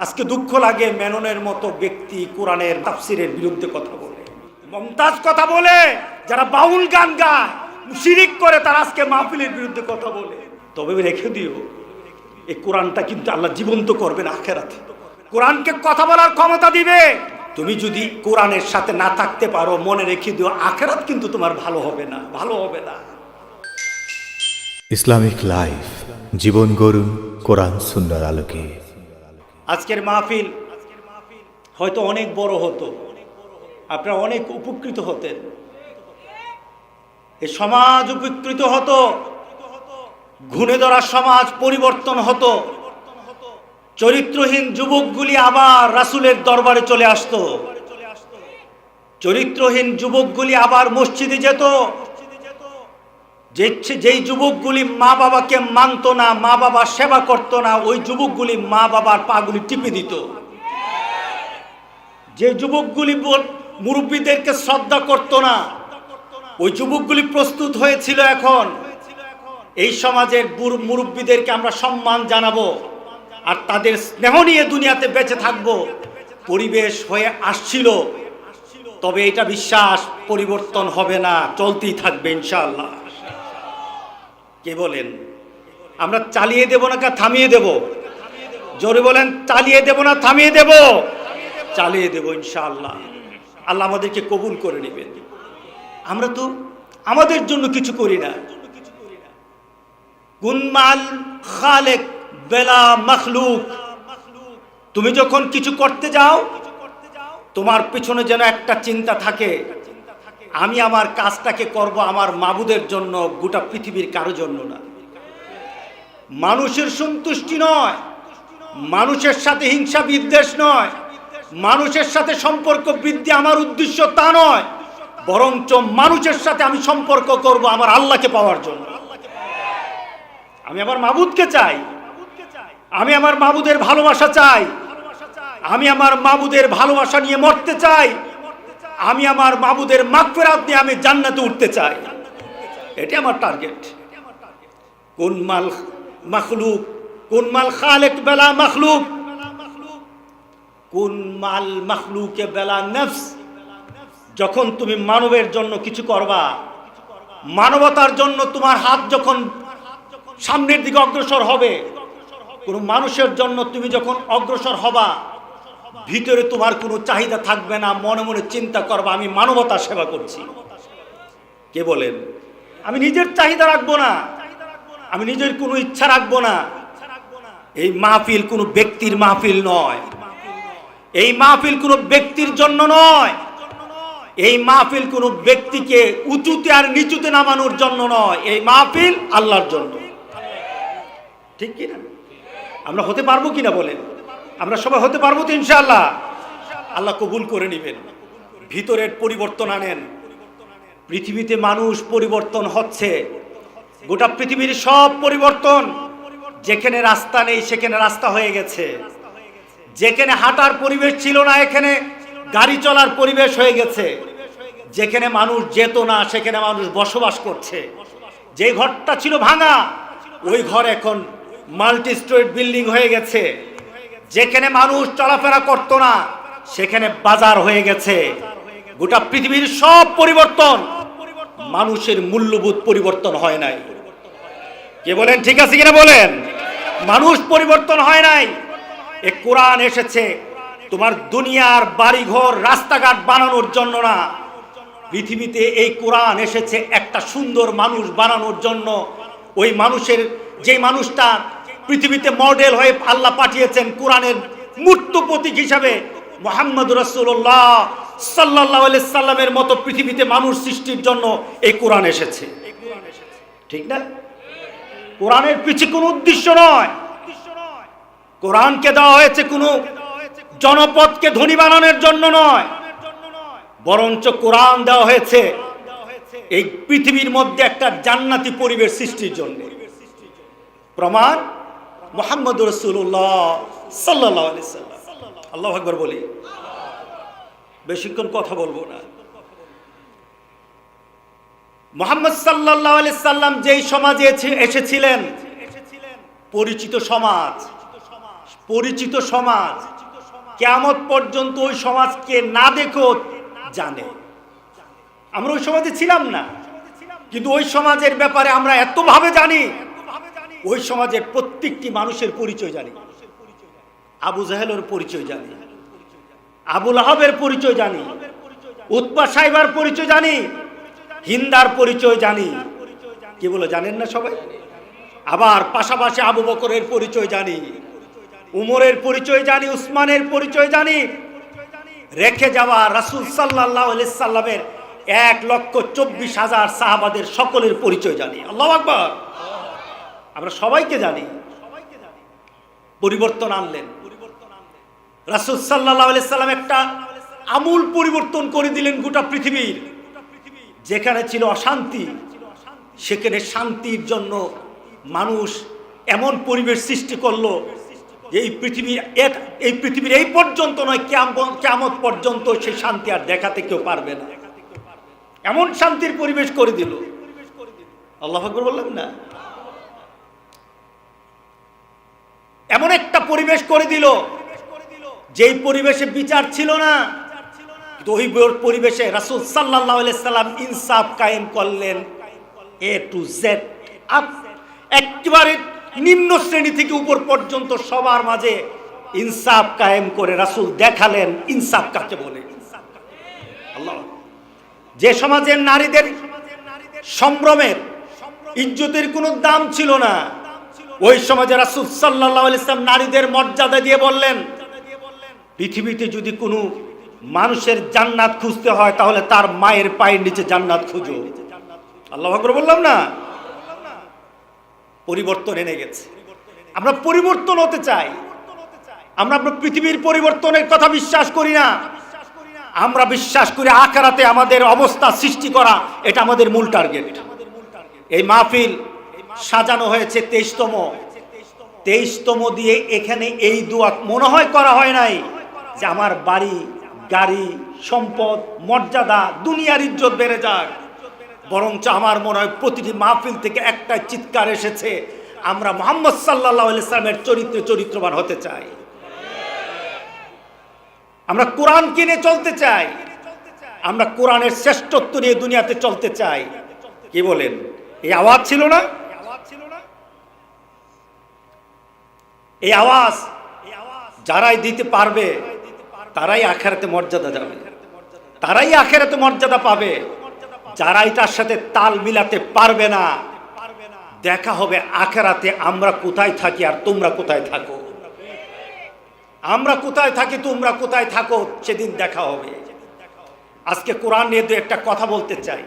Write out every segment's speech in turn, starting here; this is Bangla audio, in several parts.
আজকে দুঃখ লাগে মেননের মতো ব্যক্তি কোরআনের তাফসিরের বিরুদ্ধে কথা বলে, মমতাজ কথা বলে, যারা বাউল গান গায়, শিরিক করে, তারা আজকে মাহফিলের বিরুদ্ধে কথা বলে। তবে রেখে দিও, এই কোরআনটা কিন্তু আল্লাহ জীবন্ত করবেন আখিরাতে। কোরআনকে কথা বলার ক্ষমতা দিবে। তুমি যদি কোরআনের সাথে না থাকতে পারো, মনে রেখে দিও আখিরাত কিন্তু তোমার ভালো হবে না, ভালো হবে না। ইসলামিক লাইফ, জীবন গড়ুন কোরআন সুন্নাহর আলোকে। আজকের মাহফিল হয়তো অনেক বড় হতো, আপনারা অনেক উপকৃত হতেন, এই সমাজ উপকৃত হতো, ঘুণে ধরা সমাজ পরিবর্তন হতো, চরিত্রহীন যুবকগুলি আবার রাসূলের দরবারে চলে আসতো, চরিত্রহীন যুবকগুলি আবার মসজিদে যেত, যেই যুবকগুলি মা বাবাকে মানত না, মা বাবার সেবা করতো না, ওই যুবকগুলি মা বাবার পাগুলি টিপে দিত। যে যুবকগুলি মুরব্বীদেরকে শ্রদ্ধা করতো না, ওই যুবকগুলি প্রস্তুত হয়েছিল এখন এই সমাজের মুরব্বীদেরকে আমরা সম্মান জানাবো আর তাদের স্নেহ নিয়ে দুনিয়াতে বেঁচে থাকবো। পরিবেশ হয়ে আসছিল, তবে এটা বিশ্বাস পরিবর্তন হবে না, চলতেই থাকবে ইনশাআল্লাহ। কে বলেন আমরা চালিয়ে দেব না থামিয়ে দেব? জোরে বলেন, চালিয়ে দেব না থামিয়ে দেব? চালিয়ে দেব ইনশাআল্লাহ। আল্লাহ আমাদেরকে কবুল করে নেবেন। আমরা তো আমাদের জন্য কিছু করি না। কুনমাল খালেক বেলা মখলুক। তুমি যখন কিছু করতে যাও, তোমার পিছনে যেন একটা চিন্তা থাকে, আমি আমার কাজটাকে করব আমার মাবুদের জন্য, গোটা পৃথিবীর কারো জন্য না। মানুষের সন্তুষ্টি নয়, মানুষের সাথে হিংসা বিদ্বেষ নয়, মানুষের সাথে সম্পর্ক বৃদ্ধি আমার উদ্দেশ্য তা নয়, বরঞ্চ মানুষের সাথে আমি সম্পর্ক করব আমার আল্লাহকে পাওয়ার জন্য। আমি আমার মাবুদকে চাই, আমি আমার মাবুদের ভালোবাসা চাই, আমি আমার মাবুদের ভালোবাসা নিয়ে মরতে চাই, আমি আমার মাবুদের মাগফিরাত নিয়ে আমি জান্নাতে উঠতে চাই। এটা আমার টার্গেট। কোন মাল মখলুক, কোন মাল খালেক বেলা মখলুক, কোন মাল মখলুকে বেলা নফস। যখন তুমি মানবের জন্য কিছু করবা, মানবতার জন্য তোমার হাত যখন সামনের দিকে অগ্রসর হবে, কোন মানুষের জন্য তুমি যখন অগ্রসর হবা, ভিতরে তোমার কোনো চাহিদা থাকবে না, মনে মনে চিন্তা করবা আমি মানবতার সেবা করছি। কে বলেন আমি নিজের চাহিদা রাখবো না, আমি নিজের কোনো ইচ্ছা রাখবো না। এই মাহফিল কোনো ব্যক্তির মাহফিল নয়, এই মাহফিল কোনো ব্যক্তির জন্য নয়, এই মাহফিল কোনো ব্যক্তিকে উঁচুতে আর নিচুতে নামানোর জন্য নয়, এই মাহফিল আল্লাহর জন্য। ঠিক কিনা? আমরা হতে পারবো কিনা বলেন? আমরা সবাই হতে পারবো তো ইনশাআল্লাহ? আল্লাহ কবুল করে নেবেন। ভিতরের পরিবর্তন আনেন। পৃথিবীতে মানুষ পরিবর্তন হচ্ছে, গোটা পৃথিবীর সব পরিবর্তন। যেখানে রাস্তা নেই সেখানে রাস্তা হয়ে গেছে, যেখানে হাঁটার পরিবেশ ছিল না এখানে গাড়ি চলার পরিবেশ হয়ে গেছে, যেখানে মানুষ যেত না সেখানে মানুষ বসবাস করছে, যে ঘরটা ছিল ভাঙা ওই ঘর এখন মাল্টি স্টোরেড বিল্ডিং হয়ে গেছে, যেখানে মানুষ চলাফেরা করতো না সেখানে বাজার হয়ে গেছে। গোটা পৃথিবীর সব পরিবর্তন, মানুষের মূল্যবোধ পরিবর্তন হয় নাই। কে বলেন ঠিক আছে কিনা বলেন? মানুষ পরিবর্তন হয় নাই। এই কোরআন এসেছে তোমার দুনিয়ার বাড়িঘর রাস্তাঘাট বানানোর জন্য না, পৃথিবীতে এই কোরআন এসেছে একটা সুন্দর মানুষ বানানোর জন্য। ওই মানুষের, যে মানুষটা পৃথিবীতে মডেল হয়ে আল্লাহ পাঠিয়েছেন কোরআনের মূর্ত প্রতীক হিসাবে, মুহাম্মদ রাসূলুল্লাহ সাল্লাল্লাহু আলাইহি সাল্লামের মতো পৃথিবীতে মানুষ সৃষ্টির জন্য এই কোরআন এসেছে। ঠিক না? কোরআনের পিছে কোনো উদ্দেশ্য নয়। কোরআনকে দেওয়া হয়েছে কোনো জনপদকে ধনী বানানোর জন্য নয়, বরঞ্চ কোরআন দেওয়া হয়েছে এই পৃথিবীর মধ্যে একটা জান্নাতি পরিবেশ সৃষ্টির জন্য। প্রমাণ মুহাম্মদ রাসূলুল্লাহ সাল্লাল্লাহু আলাইহি সাল্লাম। আল্লাহু আকবার বলি, বেশিক্ষণ কথা বলবো না। মুহাম্মদ সাল্লাল্লাহু আলাইহি সাল্লাম যেই সমাজে এসেছিলেন, পরিচিত সমাজ, পরিচিত সমাজ, কিয়ামত পর্যন্ত ওই সমাজকে না দেখো জানে। আমরা ওই সমাজে ছিলাম না, কিন্তু ওই সমাজের ব্যাপারে আমরা এতভাবে জানি, ওই সমাজের প্রত্যেকটি মানুষের পরিচয় জানি। আবু জাহেলের পরিচয় জানি, আবু লাহাবের পরিচয় জানি, উতবা সাইবার পরিচয় জানি, হিন্দার পরিচয় জানি। কি বলে জানেন না সবাই? আবার পাশাপাশি আবু বকরের পরিচয় জানি, উমরের পরিচয় জানি, উসমানের পরিচয় জানি। রেখে যাওয়া রাসূল সাল্লাল্লাহু আলাইহি সাল্লামের 1,24,000 সাহাবাদের সকলের পরিচয় জানি। আল্লাহু আকবার। আমরা সবাইকে জানি। পরিবর্তন আনলেন রাসূল সাল্লাল্লাহু আলাইহি সাল্লাম, একটা আমূল পরিবর্তন করে দিলেন গোটা পৃথিবীর। যেখানে ছিল অশান্তি, সেখানে শান্তির জন্য মানুষ এমন পরিবেশ সৃষ্টি করলো যে এই পৃথিবীর এই পর্যন্ত নয়, কিয়ামত পর্যন্ত সেই শান্তি আর দেখাতে কেউ পারবে না। এমন শান্তির পরিবেশ করে দিল। আল্লাহু আকবার বললাম না? এমন একটা পরিবেশ করে দিল যেই পরিবেশে বিচার ছিল না, কিন্তু ওই পরিবেশে রাসূল সাল্লাল্লাহু আলাইহি সাল্লাম ইনসাফ কায়েম করলেন। এ টু জেড, একেবারে নিম্ন শ্রেণী থেকে উপর পর্যন্ত সবার মাঝে ইনসাফ কায়েম করে রাসূল দেখালেন ইনসাফ কাকে বলে। আল্লাহ, যে সমাজের নারীদের সম্ভ্রমের, ইজ্জতের কোনো দাম ছিল না, ওই সমাজে রাসূল সাল্লাল্লাহু আলাইহি সাল্লাম নারীদের মর্যাদা দিয়ে বললেন, পৃথিবীতে যদি কোনো মানুষের জান্নাত খুঁজতে হয় তাহলে তার মায়ের পায়ের নিচে জান্নাত খুঁজো। আল্লাহু আকবার বললাম না? পরিবর্তন এনে গেছে। আমরা পরিবর্তন হতে চাই। আমরা পৃথিবীর পরিবর্তনের কথা বিশ্বাস করি না। আমরা বিশ্বাস করি আখিরাতে আমাদের অবস্থা সৃষ্টি করা, এটা আমাদের মূল টার্গেট। এই মাহফিল সাজানো হয়েছে 23তম দিয়ে। এখানে এই দোয়া মনে হয় করা হয় নাই যে আমার বাড়ি, গাড়ি, সম্পদ, মর্যাদা, দুনিয়ার ইজ্জত বেড়ে যাক। বরঞ্চ আমার মনে হয় প্রতিটি মাহফিল থেকে একটা চিৎকার এসেছে, আমরা মুহাম্মদ সাল্লাল্লাহু আলাইহি সাল্লামের চরিত্রবান হতে চাই। আমরা কোরআন কিনে চলতে চাই। আমরা কোরআনের শ্রেষ্ঠত্ব নিয়ে দুনিয়াতে চলতে চাই। কি বলেন? এই আওয়াজ ছিল না? এই আওয়াজ যারাই দিতে পারবে তারাই আখিরাতে মর্যাদা যাবে, তারাই আখিরাতে মর্যাদা পাবে। যারা এটার সাথে তাল মিলাতে পারবে না, দেখা হবে আখিরাতে আমরা কোথায় থাকি আর তোমরা কোথায় থাকো। আমরা কোথায় থাকি, তোমরা কোথায় থাকো, সেদিন দেখা হবে। আজকে কোরআন নিয়ে দু একটা কথা বলতে চাই।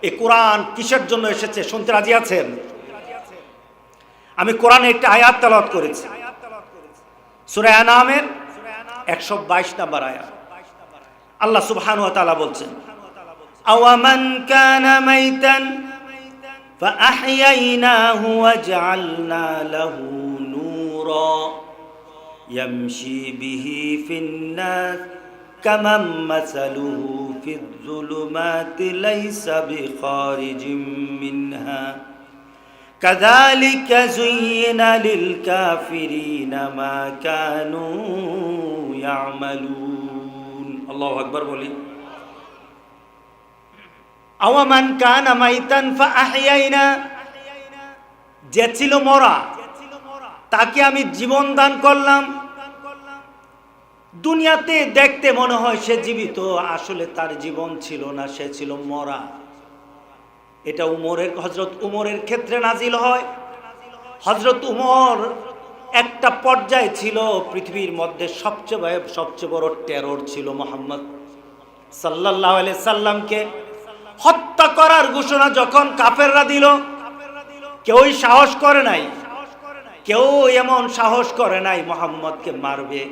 এই কোরআন কিসের জন্য এসেছে শুনতে রাজি আছেন? আমি কোরআনে একটা আয়াত তেলাওয়াত করেছি, সূরা আনামের 122 নম্বর আয়াত। আল্লাহ সুবহানাহু ওয়া তাআলা বলছেন, আওয়ামান কানা মাইতান ফাআহইয়াইনাহু ওয়াজআলনা লাহু নূরা ইয়ামশি বিহি ফিন-নাস কামান মাসালুহু ফিয-যুলুমাতি লাইসা বিখারিজিম মিনহা কাযালিকা যুয়্যিনা লিল-কাফিরিনা মা কানু ইয়ামালুন। আল্লাহু আকবার বলি। আওয়ামান কানা মাইতান ফাআহইয়াইনা, যে ছিল মরা তাকে আমি জীবন দান করলাম। দুনিয়াতে দেখতে মনে হয় সে জীবিত, আসলে তার জীবন ছিল না, সে ছিল মরা। এটা হযরত উমরের ক্ষেত্রে নাজিল হয়। হযরত উমর একটা পর্যায়ে ছিল পৃথিবীর মধ্যে সবচেয়ে বড় টেরর ছিল মুহাম্মদ সাল্লাল্লাহু আলাইহি সাল্লামকে হত্যা করার ঘোষণা যখন কাফেররা দিল, কেউই সাহস করে নাই, কেউ এমন সাহস করে নাই মুহাম্মদকে মারবে।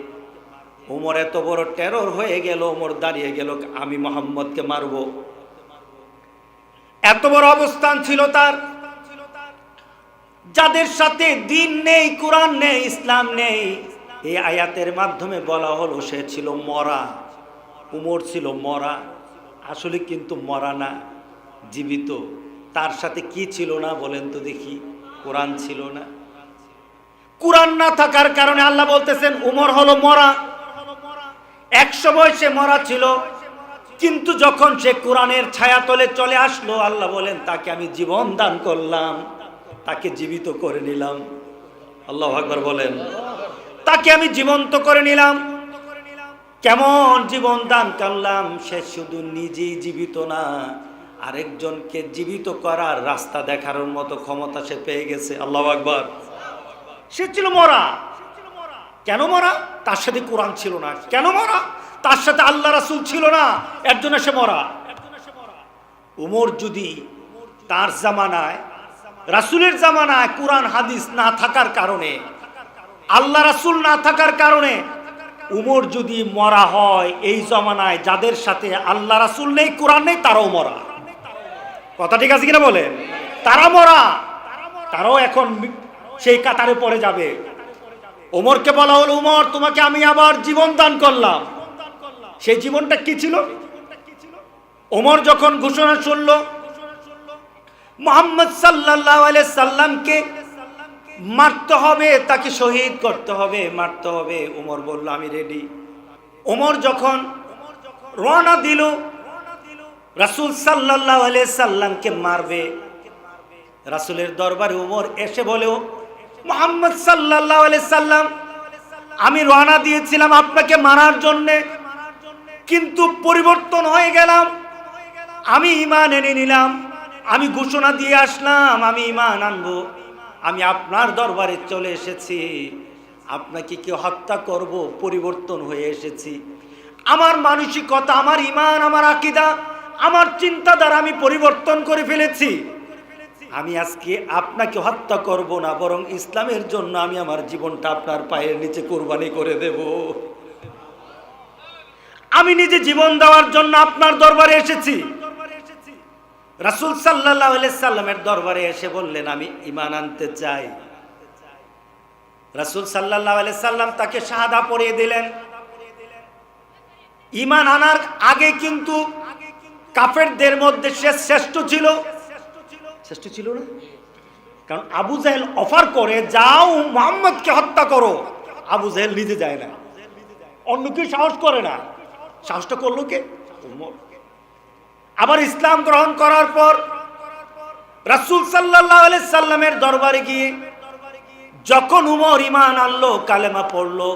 উমর এত বড় টেরর হয়ে গেল, উমর দাঁড়িয়ে গেল, আমি মুহাম্মদকে মারব। এত বড় অবস্থান ছিল তার। যাদের সাথে দিন নেই, কোরআন নেই, ইসলাম নেই, এই আয়াতের মাধ্যমে বলা হলো সে ছিল মরা। উমর ছিল মরা, আসলে কিন্তু মরা না, জীবিত। তার সাথে কি ছিল না বলেন তো দেখি? কোরআন ছিল না। কুরআন না থাকার কারণে আল্লাহ বলতেছেন উমর হলো মরা। 100 বয়সে মরা ছিল, কিন্তু যখন সে কোরআনের ছায়াতলে চলে আসলো, আল্লাহ বলেন তাকে আমি জীবন দান করলাম, তাকে জীবিত করে নিলাম। আল্লাহু আকবার বলেন। তাকে আমি জীবন্ত করে নিলাম। কেমন জীবন দান করলাম? সে শুধু নিজেই জীবিত না, আরেকজনকে জীবিত করার রাস্তা দেখার মতো ক্ষমতা সে পেয়ে গেছে। আল্লাহু আকবার। সে ছিল মরা। কেন মরা? তার সাথে কোরআন ছিল না। কেন মরা? তার সাথে আল্লাহ রাসূল ছিল না, এর জন্য সে মরা। উমর যদি তার জামানায়, রাসূলের জামানায় কোরআন হাদিস না থাকার কারণে, আল্লাহ রাসূল না থাকার কারণে উমর যদি মরা হয়, এই জামানায় যাদের সাথে আল্লাহ রাসূল নেই, কোরআন নেই, তারাও মরা। কথা ঠিক আছে কিনা বলেন? তারা মরা, তারাও এখন সেই কাতারে পড়ে যাবে। ওমরকে বলা হলো, উমর তোমাকে আমি আবার জীবন দান করলাম। সেই জীবনটা কি ছিল? ওমর যখন ঘোষণা শুনল মুহাম্মদ সাল্লাল্লাহু আলাইহি সাল্লামকে মারতে হবে, তাকে শহীদ করতে হবে, মারতে হবে, ওমর বলল আমি রেডি। ওমর যখন রওনা দিল রাসূল সাল্লাল্লাহু আলাইহি সাল্লামকে মারবে, রাসূলের দরবারে ওমর এসে বলে, মুহাম্মদ সাল্লাল্লাহু আলাইহি সাল্লাম, আমি রওনা দিয়েছিলাম আপনাকে মারার জন্য, কিন্তু পরিবর্তন হয়ে গেলাম। আমি ঈমান এনে নিলাম, আমি ঘোষণা দিয়ে আসলাম আমি ঈমান আনবো, আমি আপনার দরবারে চলে এসেছি, আপনাকে কি হত্যা করব? পরিবর্তন হয়ে এসেছি। আমার মানসিকতা, আমার ঈমান, আমার আকীদা, আমার চিন্তাধারা আমি পরিবর্তন করে ফেলেছি। আমি আজকে আপনাকে হত্যা করব না, বরং ইসলামের জন্য আমি আমার জীবনটা আপনার পায়ের নিচে কুরবানি করে দেব। আমি নিজে জীবন দেওয়ার জন্য আপনার দরবারে এসেছি। রাসূল সাল্লাল্লাহু আলাইহি সাল্লামের দরবারে এসে বললেন আমি ঈমান আনতে চাই। রাসূল সাল্লাল্লাহু আলাইহি সাল্লাম তাকে শাহাদা পড়িয়ে দিলেন। ঈমান আনার আগে কিন্তু কাফেরদের মধ্যে সে শ্রেষ্ঠ ছিল। শ্রেষ্ঠ ছিল না? কারণ আবু জাহেল অফার করে, যাও মুহাম্মদকে হত্যা করো। আবু জাহেল নিজে যায় না, অন্য কেউ সাহস করে না। সাহসটা করলো কে? ওমর। আবার ইসলাম গ্রহণ করার পর রাসূল সাল্লাল্লাহু আলাইহি সাল্লামের দরবারে গিয়ে যখন উমর ঈমান আনলো, কালেমা পড়লো,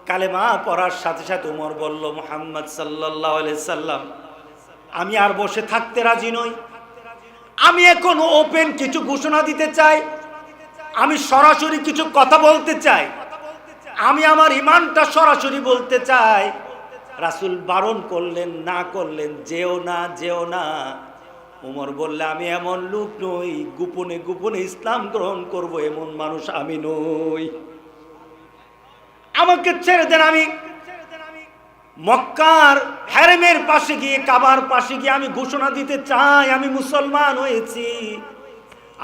কালেমা পড়ার সাথে সাথে উমর বলল, মুহাম্মদ সাল্লাল্লাহু আলাইহি সাল্লাম, আমি আর বসে থাকতে রাজি নই। আমি এখন ওপেন কিছু ঘোষণা দিতে চাই, আমি সরাসরি কিছু কথা বলতে চাই, আমি আমার ঈমানটা সরাসরি বলতে চাই। রাসূল বারণ করলেন, না করলেন, যেও না, যেও না। ওমর বললে, আমি এমন লোক নই, গোপনে গোপনে ইসলাম গ্রহণ করব, এমন মানুষ আমি নই, আমাকে ছেড়ে দেন। আমি মক্কার হারেমের পাশে গিয়ে, কাবার পাশে গিয়ে আমি ঘোষণা দিতে চাই আমি মুসলমান হয়েছি।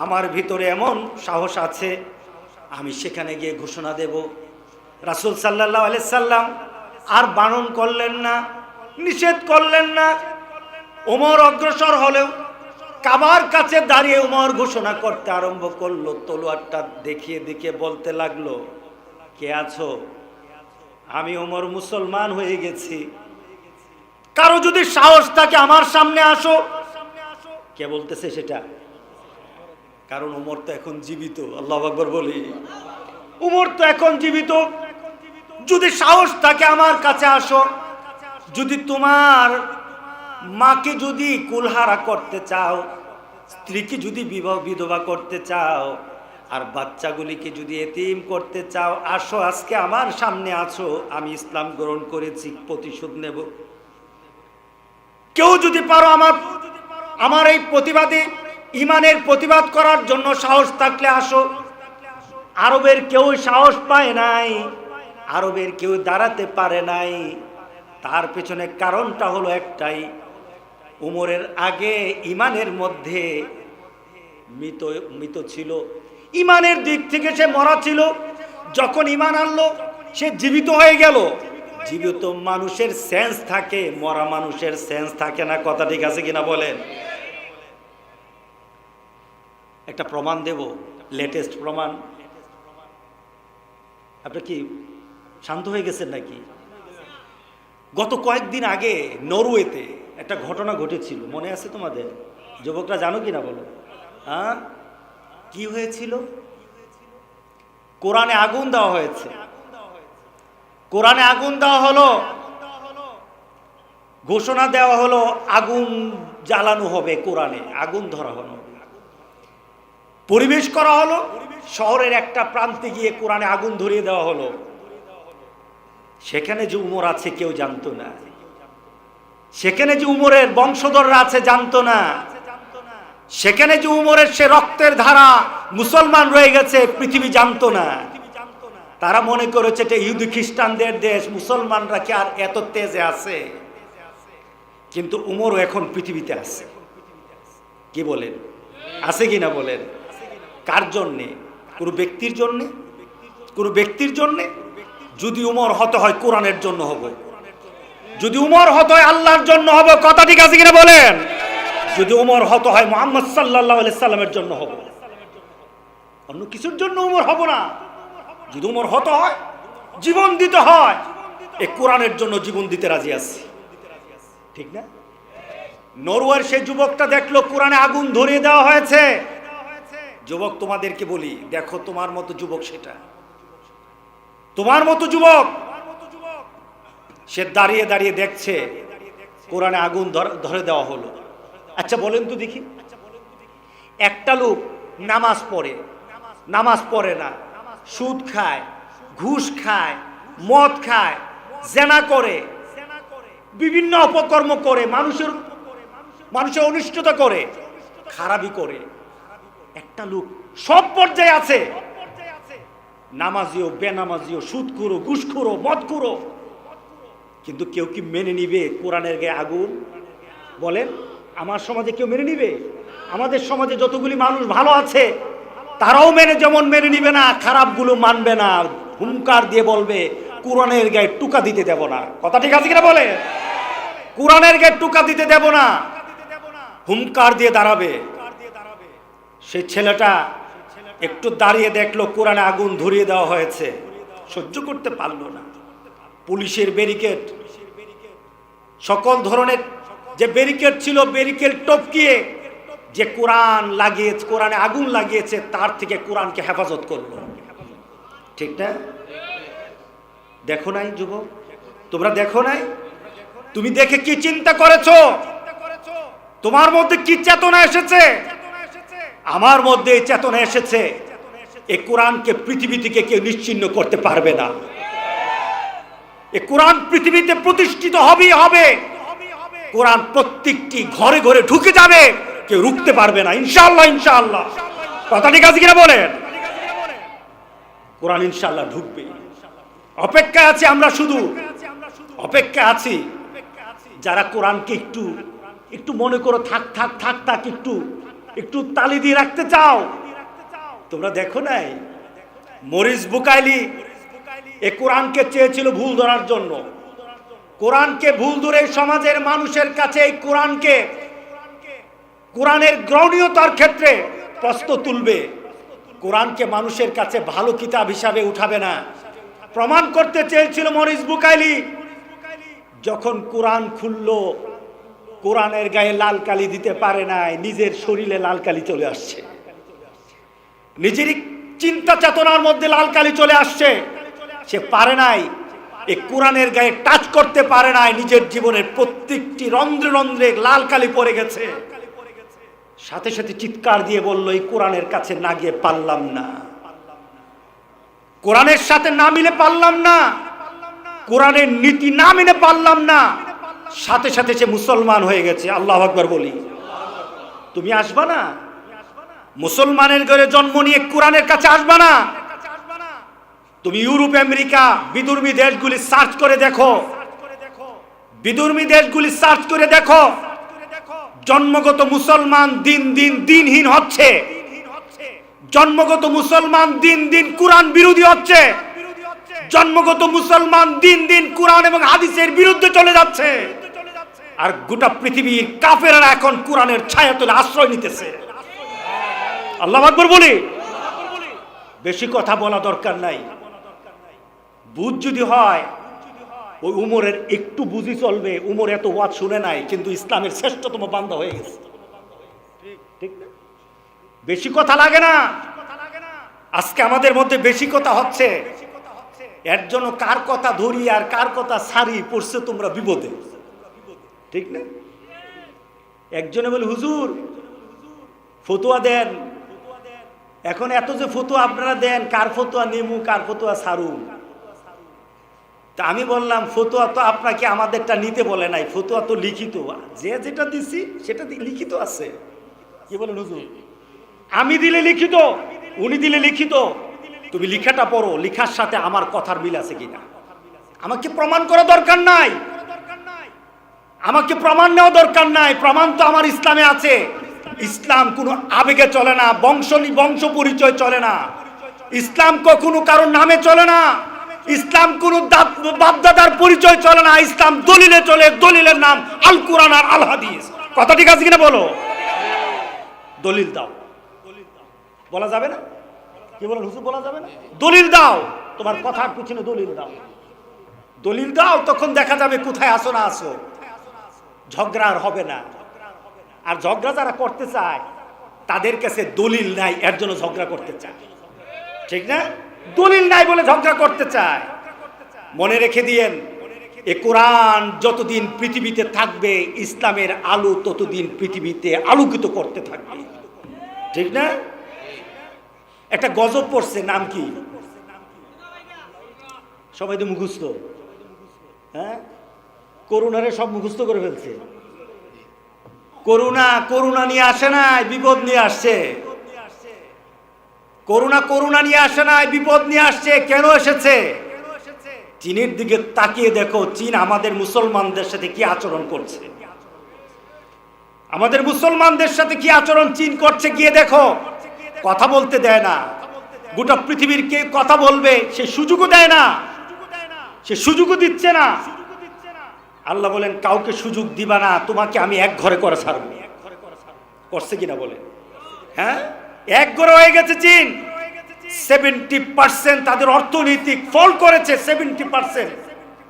আমার ভিতরে এমন সাহস আছে, আমি সেখানে গিয়ে ঘোষণা দেব। রাসূল সাল্লাল্লাহু আলাইহি সাল্লাম আর বারণ করলেন না, নিষেধ করলেন না। ওমর অগ্রসর হলেও কাবার কাছে দাঁড়িয়ে ওমর ঘোষণা করতে আরম্ভ করলো, তলোয়ারটা দেখিয়ে দেখিয়ে বলতে লাগলো, কে আছো? আমি ওমর মুসলমান হয়ে গেছি, কারো যদি সাহস থাকে আমার সামনে আসো। কে বলতেছে সেটা? কারণ ওমর তো এখন জীবিত। আল্লাহু আকবার বলি। ওমর তো এখন জীবিত। যদি সাহস থাকে আমার কাছে আসো। যদি তোমার মাকে যদি কুলহারা করতে চাও, স্ত্রীকে যদি বিধবা করতে চাও, আর বাচ্চাগুলিকে যদি এতিম করতে চাও, আসো, আজকে আমার সামনে আছো, আমি ইসলাম গ্রহণ করেছি, প্রতিশোধ নেব। কেউ যদি পারো আমার এই প্রতিবাদে, ঈমানের প্রতিবাদ করার জন্য সাহস থাকলে আসো। আরবের কেউ সাহস পায় নাই, আরবের কেউ দাঁড়াতে পারে নাই। তার পেছনে কারণটা হলো একটাই, উমরের আগে ঈমানের মধ্যে মৃত ছিল, ঈমানের দিক থেকে সে মরা ছিল। যখন ঈমান আনলো সে জীবিত হয়ে গেল। জীবিত মানুষের সেন্স থাকে, মরা মানুষের সেন্স থাকে না। কথা ঠিক আছে কিনা বলেন? একটা প্রমাণ দেব, লেটেস্ট প্রমাণ। আপনি কি শান্ত হয়ে গেছেন নাকি? গত কয়েকদিন আগে নরওয়েতে একটা ঘটনা ঘটেছিল, মনে আছে তোমাদের? যুবকরা জানো কি না বলো? হ্যাঁ, কি হয়েছিল? কোরআনে আগুন দেওয়া হয়েছে। কোরআনে আগুন দেওয়া হলো, ঘোষণা দেওয়া হলো আগুন জ্বালানো হবে, কোরআনে আগুন ধরা হলো, পরিবেশ করা হলো, শহরের একটা প্রান্তে গিয়ে কোরআনে আগুন ধরিয়ে দেওয়া হলো। সেখানে যে উমর আছে কেউ জানতো না, সেখানে যে উমরের বংশধররা আছে জানতো না, সেখানে যে উমরের সে রক্তের ধারা মুসলমান রয়ে গেছে পৃথিবী জানতো না। তারা মনে করেছে এটা ইহুদি খ্রিস্টানদের দেশ, মুসলমানরা কি আর এত তেজে আছে? কিন্তু উমরও এখন পৃথিবীতে আছে। কি বলেন, আছে কি না বলেন? কার জন্যে? কোনো ব্যক্তির জন্যে? কোনো ব্যক্তির জন্যে? যদি উমর হতে হয় কোরআনের জন্য হব, যদি উমর হতে হয় আল্লাহর জন্য হব। কথা ঠিক আছে কিনা বলেন? যদি উমর হতে হয় মুহাম্মদ সাল্লাল্লাহু আলাইহি সাল্লামের জন্য হব, অন্য কিছুর জন্য উমর হব না। যদি উমর হতে হয়, জীবন দিতে হয়, এই কোরআনের জন্য জীবন দিতে রাজি আছি, ঠিক না? নরওয়ের সেই যুবকটা দেখলো কোরআনে আগুন ধরিয়ে দেওয়া হয়েছে। যুবক, তোমাদেরকে বলি, দেখো তোমার মতো যুবক, সেটা তোমার মতো যুবক, সে দাঁড়িয়ে দাঁড়িয়ে দেখছে কোরআনে আগুন ধরে দেওয়া হলো। আচ্ছা বলেন তো দেখি, একটা লোক নামাজ পড়ে, নামাজ পড়ে না, সুদ খায়, ঘুষ খায়, মদ খায়, জেনা করে, বিভিন্ন অপকর্ম করে, মানুষের অনিষ্টতা করে, খারাপি করে। একটা লোক সব পর্যায়ে আছে, নামাজিও, বেনামাজিও, সুদখোরো, ঘুষখোরো, মদখোরো, কিন্তু কেউ কি মেনে নিবে কোরআনের গায়ে আগুন? বলেন, আমার সমাজে কেউ মেনে নিবে? আমাদের সমাজে যতগুলি মানুষ ভালো আছে তারাও যেমন মেনে নিবে না, খারাপগুলো মানবে না, হুঙ্কার দিয়ে বলবে কোরআনের গায়ে টুকা দিতে দেব না। কথা ঠিক আছে কিনা বলে? কোরআনের গায়ে টুকা দিতে দেব না, হুঙ্কার দিয়ে দাঁড়াবে। সেই ছেলেটা একটু দাঁড়িয়ে দেখলো কোরআনে আগুন ধরিয়ে দেওয়া হয়েছে, সহ্য করতে পারলো না। পুলিশের ব্যারিকেড, সকল ধরনের যে ব্যারিকেড ছিল, ব্যারিকেড টপকিয়ে যে কোরআনে আগুন লাগিয়েছে তার থেকে কোরআনকে হেফাজত করলো, ঠিক না? দেখো নাই যুবক, তোমরা দেখো নাই? তুমি দেখে কি চিন্তা করেছো? তোমার মধ্যে কি চেতনা এসেছে? আমার মধ্যে এই চেতনা এসেছে, এই কোরআনকে পৃথিবী থেকে কেউ নিশ্চিহ্ন করতে পারবে না। এই কোরআন পৃথিবীতে প্রতিষ্ঠিত হবেই হবে। কোরআন প্রত্যেকটি ঘরে ঘরে ঢুকে যাবে, কেউ রুখতে পারবে না, ইনশাআল্লাহ। ইনশাআল্লাহ, কথা ঠিক আছে কিনা বলেন? কোরআন ইনশাআল্লাহ ঢুকবে। অপেক্ষা আছে, আমরা শুধু অপেক্ষা আছি যারা কোরআনকে একটু মনে করো থাক একটু তালি দিয়ে রাখতে চাও। তোমরা দেখো নাই, মরিস বুকাইলি এ কোরআনকে চেয়েছিল ভুল ধরার জন্য। কোরআনকে ভুল ধরে সমাজের মানুষের কাছে এই কোরআনের গ্রহণীয়তার ক্ষেত্রে প্রশ্ন তুলবে। কোরআনকে মানুষের কাছে ভালো কিতাব হিসাবে উঠাবে না। প্রমাণ করতে চেয়েছিল মরিস বুকাইলি। যখন কোরআন খুললো, কোরআনের গায়ে লাল কালি দিতে পারে নাই, নিজের শরীরে লাল কালি চলে আসছে, নিজেরই চিন্তা চেতনার মধ্যে লাল কালি চলে আসছে। সে পারে নাই, এই কোরআনের গায়ে টাচ করতে পারে নাই, নিজের জীবনের প্রত্যেকটি রন্ধ্রে রন্ধ্রে লাল কালি পড়ে গেছে। সাথে সাথে চিৎকার দিয়ে বলল, এই কোরআনের কাছে না গিয়ে পারলাম না, কোরআনের সাথে না মিলে পারলাম না, কোরআনের নীতি না মেনে পারলাম না। সাথে সাথে সে মুসলমান হয়ে গেছে। আল্লাহু আকবার বলি। তুমি আসবা না? মুসলমানের ঘরে জন্ম নিয়ে কোরআনের কাছে আসবা না? তুমি ইউরোপ, আমেরিকা, বিধর্মী দেশগুলি সার্চ করে দেখো, বিধর্মী দেশগুলি সার্চ করে দেখো, জন্মগত মুসলমান দিন দিন দিনহীন হচ্ছে, জন্মগত মুসলমান দিন দিন কোরআন বিরোধী হচ্ছে, জন্মগত মুসলমান দিন দিন কোরআন এবং হাদিসের বিরুদ্ধে চলে যাচ্ছে। আর গোটা পৃথিবীর কাফেররা এখন কোরআনের ছায়াতলে আশ্রয় নিতেছে। আল্লাহু আকবার বলি। বেশি কথা বলা দরকার নাই, বুঝ যদি হয় ওই উমরের একটু বুঝি চলবে, উমর এত ওয়াজ শুনে নাই কিন্তু ইসলামের শ্রেষ্ঠতম বান্দা হয়ে গেছে। ঠিক না? বেশি কথা লাগে না। আজকে আমাদের মধ্যে বেশি কথা হচ্ছে, এর জন্য কার কথা ধরি আর কার কথা সারি পড়ছে তোমরা বিপদে। ঠিক না? একজনে বলে হুজুর ফতোয়া দেন, এখন এত যে ফতোয়া আপনারা দেন, কার ফতোয়া নেমু কার ফতোয়া সারু। তা আমি বললাম ফতোয়া তো আপনাকে আমাদেরটা নিতে বলে নাই, ফতোয়া তো লিখিত, যে যেটা দিছি সেটা লিখিত আছে। কি বলেন হুজুর? আমি দিলে লিখিত, উনি দিলে লিখিত, তুমি লিখাটা পড়ো, লিখার সাথে আমার কথার মিল আছে কিনা। আমাকে প্রমাণ করা দরকার নাই, আমাকে প্রমাণ নেওয়া দরকার নাই, প্রমাণ তো আমার ইসলামে আছে। ইসলাম কোনো আবেগে চলে না, বংশ পরিচয় চলে না, ইসলাম কখনো কারোর নামে চলে না, ইসলাম কোনো বাপদাদার পরিচয় চলে না, ইসলাম দলিলে চলে, দলিলের নাম আল কোরআন আর আল হাদিস। কথা ঠিক আছে কিনা বলো? দলিল দাও, বলা যাবে না? কি বলেন হুজুর, বলা যাবে না? দলিল দাও, তোমার কথার পিছনে দলিল দাও, দলিল দাও, তখন দেখা যাবে কোথায় আসো না আসো। ঝগড়া আর হবে না। আর ঝগড়া যারা করতে চায় তাদের কাছে দলিল নাই, এর জন্য ঝগড়া করতে চায়। ঠিক না? দলিল নাই বলে ঝগড়া করতে চায়। মনে রেখে দিয়েন, এ কোরআন যতদিন পৃথিবীতে থাকবে ইসলামের আলো ততদিন পৃথিবীতে আলোকিত করতে থাকবে। ঠিক না? একটা গজব পড়ছে, নাম কি? সবাই তো মুখস্থ। হ্যাঁ, করুণারে সব মুখস্থ করে ফেলছে। করুণা নিয়ে আসে নাই, বিপদ নিয়ে আসছে। করুণা নিয়ে আসে নাই, বিপদ নিয়ে আসছে। কেন এসেছে? চীনের দিকে তাকিয়ে দেখো, চীন আমাদের মুসলমানদের সাথে কি আচরণ করছে, আমাদের মুসলমানদের সাথে কি আচরণ চীন করছে গিয়ে দেখো। কথা বলতে দেয় না, গোটা পৃথিবীর কে কথা বলবে সে সুযোগও দেয় না, সে সুযোগও দিচ্ছে না। আল্লাহ বলেন কাউকে সুযোগ দিবা না, তোমাকে আমি এক ঘরে করে ছাড়বো। করছে কিনা বলে? হ্যাঁ, এক ঘরে হয়ে গেছে চীন। 70% তাদের অর্থনৈতিক ফল করেছে, 70%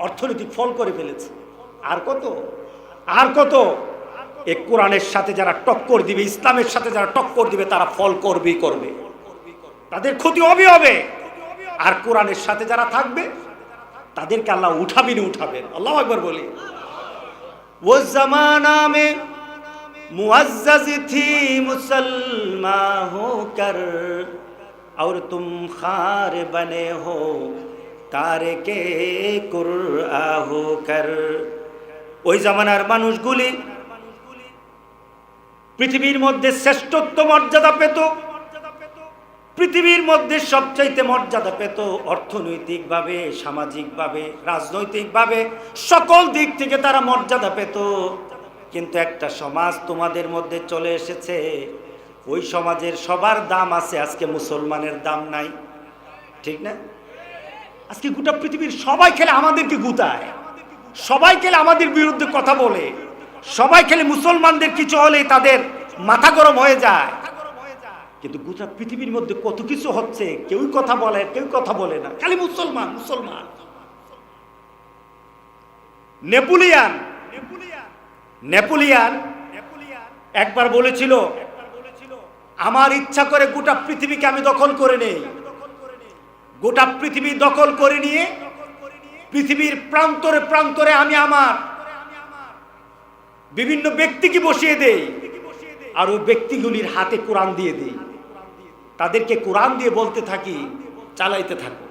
অর্থনৈতিক ফল করে ফেলেছে। আর কত, আর কত? এই কোরআনের সাথে যারা টক্কর দিবে, ইসলামের সাথে যারা টক্কর দিবে তারা ফল করবেই করবে, তাদের ক্ষতি হবে হবে। আর কোরআনের সাথে যারা থাকবে তাদেরকে আল্লাহ উঠাবেন। আল্লাহু আকবার বলি। वो जमाना में मुअज़्ज़ज़ थी मुसलमान होकर और तुम खार बने हो तारे के कुरआ होकर। ওই জামানার মানুষগুলি পৃথিবীর মধ্যে শ্রেষ্ঠত্ব মর্যাদা পেত, পৃথিবীর মধ্যে সবচাইতে মর্যাদা পেত, অর্থনৈতিকভাবে, সামাজিকভাবে, রাজনৈতিকভাবে, সকল দিক থেকে তারা মর্যাদা পেত। কিন্তু একটা সমাজ তোমাদের মধ্যে চলে এসেছে, ওই সমাজের সবার দাম আছে, আজকে মুসলমানের দাম নাই। ঠিক না? আজকে গোটা পৃথিবীর সবাই খেলে আমাদেরকে গুতায়, সবাই খেলে আমাদের বিরুদ্ধে কথা বলে, সবাই খেলে মুসলমানদের কিছু হলে তাদের মাথা গরম হয়ে যায়। কিন্তু গোটা পৃথিবীর মধ্যে কত কিছু হচ্ছে, কেউ কথা বলে, কেউ কথা বলে না, খালি মুসলমান মুসলমান। নেপোলিয়ান একবার বলেছিল, আমার ইচ্ছা করে গোটা পৃথিবীকে আমি দখল করে নেই, গোটা পৃথিবী দখল করে নিয়ে পৃথিবীর প্রান্তরে প্রান্তরে আমি আমার বিভিন্ন ব্যক্তিকে বসিয়ে দেই, আর ওই ব্যক্তিগুলির হাতে কোরআন দিয়ে দেই, তাদেরকে কোরআন দিয়ে বলতে থাকি চালাইতে থাকো,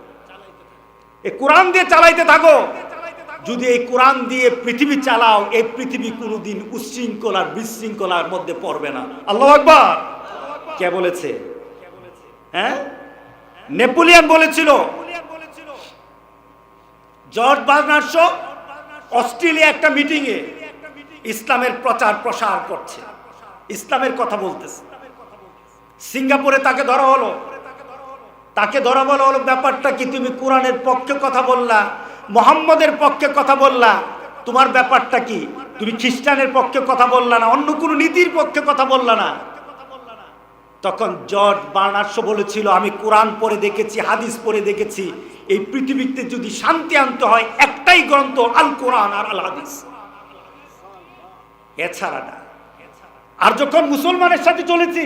এই কোরআন দিয়ে চালাইতে থাকো। যদি এই কোরআন দিয়ে পৃথিবী চালাও, এই পৃথিবী কোনোদিন উচ্ছৃঙ্খলার বিশৃঙ্খলার মধ্যে পড়বে না। আল্লাহু আকবার। কে বলেছে? হ্যাঁ, নেপোলিয়ান বলেছিল। জর্জ বার্নার্ড শো অস্ট্রেলিয়া একটা মিটিংয়ে ইসলামের প্রচার প্রসার করছে, ইসলামের কথা বলতেছে। সিঙ্গাপুরে তাকে ধরা হলো, তাকে ধরা বলা হলো, ব্যাপারটা কি, তুমি কোরআনের পক্ষে কথা বললা, মুহাম্মদের পক্ষে কথা বললা, তোমার ব্যাপারটা কি? তুমি খ্রিস্টানের পক্ষে কথা বললা না, অন্য কোনো নীতির পক্ষে কথা বললা না। তখন জর্জ বার্নার্ড শো বলেছিল, আমি কোরআন পড়ে দেখেছি, হাদিস পড়ে দেখেছি, এই পৃথিবীতে যদি শান্তি আনতে হয় একটাই গ্রন্থ, আল কোরআন আর আল হাদিস, এছাড়া না। আর যখন মুসলমানের সাথে চলেছি,